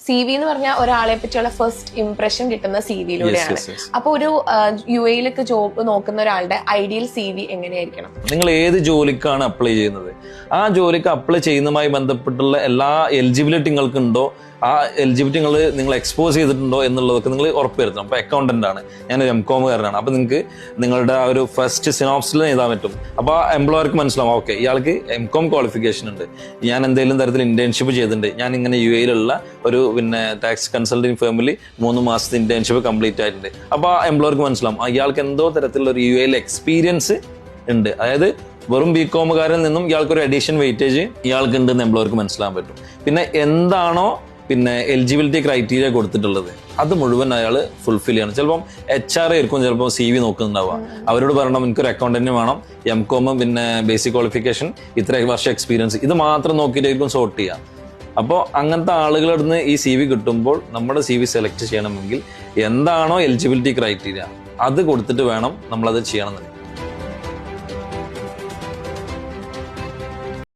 CV എന്ന് പറഞ്ഞാൽ ഒരാളെ പറ്റിയുള്ള ഫസ്റ്റ് ഇംപ്രഷൻ കിട്ടുന്ന CV-യിലൂടെയാണ്. അപ്പൊ ഒരു UAE-ലേക്ക് ജോബ് നോക്കുന്ന ഒരാളുടെ ഐഡിയൽ CV എങ്ങനെയായിരിക്കണം? നിങ്ങൾ ഏത് ജോലിക്കാണ് അപ്ലൈ ചെയ്യുന്നത്, ആ ജോലിക്ക് അപ്ലൈ ചെയ്യുന്നതുമായി ബന്ധപ്പെട്ടുള്ള എല്ലാ എലിജിബിലിറ്റി നിങ്ങൾക്ക് ഉണ്ടോ, ആ എലിജിബിലിറ്റി നിങ്ങൾ എക്സ്പോസ് ചെയ്തിട്ടുണ്ടോ എന്നുള്ളതൊക്കെ നിങ്ങൾ ഉറപ്പുവരുത്തണം. അപ്പോൾ അക്കൗണ്ടന്റ് ആണ്, ഞാനൊരു MCOM കാരനാണ്, അപ്പോൾ നിങ്ങൾക്ക് നിങ്ങളുടെ ആ ഒരു ഫസ്റ്റ് സിനോപ്സിൽ എഴുതാൻ പറ്റും. അപ്പോൾ ആ എംപ്ലോയർക്ക് മനസ്സിലാവും, ഓക്കെ ഇയാൾക്ക് MCOM ക്വാളിഫിക്കേഷൻ ഉണ്ട്, ഞാൻ എന്തെങ്കിലും തരത്തിൽ ഇന്റേൺഷിപ്പ് ചെയ്തിട്ടുണ്ട്, ഞാൻ ഇങ്ങനെ UAE-ലുള്ള ഒരു ടാക്സ് കൺസൾട്ടിങ് ഫേമിൽ 3 മാസത്തെ ഇന്റേൺഷിപ്പ് കംപ്ലീറ്റ് ആയിട്ടുണ്ട്. അപ്പോൾ ആ എംപ്ലോയർക്ക് മനസ്സിലാവും ഇയാൾക്ക് എന്തോ തരത്തിലുള്ള ഒരു UAE എക്സ്പീരിയൻസ് ഉണ്ട്, അതായത് വെറും BCOM-കാരിൽ നിന്നും ഇയാൾക്കൊരു അഡീഷൻ വെയിറ്റേജ് ഇയാൾക്ക് ഉണ്ടെന്ന് എംപ്ലോയർക്ക് മനസ്സിലാൻ പറ്റും. പിന്നെ എന്താണോ എലിജിബിലിറ്റി ക്രൈറ്റീരിയ കൊടുത്തിട്ടുള്ളത് അത് മുഴുവൻ അയാൾ ഫുൾഫിൽ ചെയ്യണം. ചിലപ്പം HR ആയിരിക്കും ചിലപ്പോൾ CV നോക്കുന്നുണ്ടാവുക, അവരോട് പറയണം എനിക്കൊരു അക്കൗണ്ടന്റ് വേണം, MCOM, ബേസിക് ക്വാളിഫിക്കേഷൻ, ഇത്ര വർഷം എക്സ്പീരിയൻസ്, ഇത് മാത്രം നോക്കിയിട്ടായിരിക്കും സോർട്ട് ചെയ്യുക. അപ്പോൾ അങ്ങനത്തെ ആളുകളുടെ നിന്ന് ഈ CV കിട്ടുമ്പോൾ നമ്മുടെ CV സെലക്ട് ചെയ്യണമെങ്കിൽ എന്താണോ എലിജിബിലിറ്റി ക്രൈറ്റീരിയ അത് കൊടുത്തിട്ട് വേണം നമ്മളത് ചെയ്യണമെന്നുണ്ടെങ്കിൽ.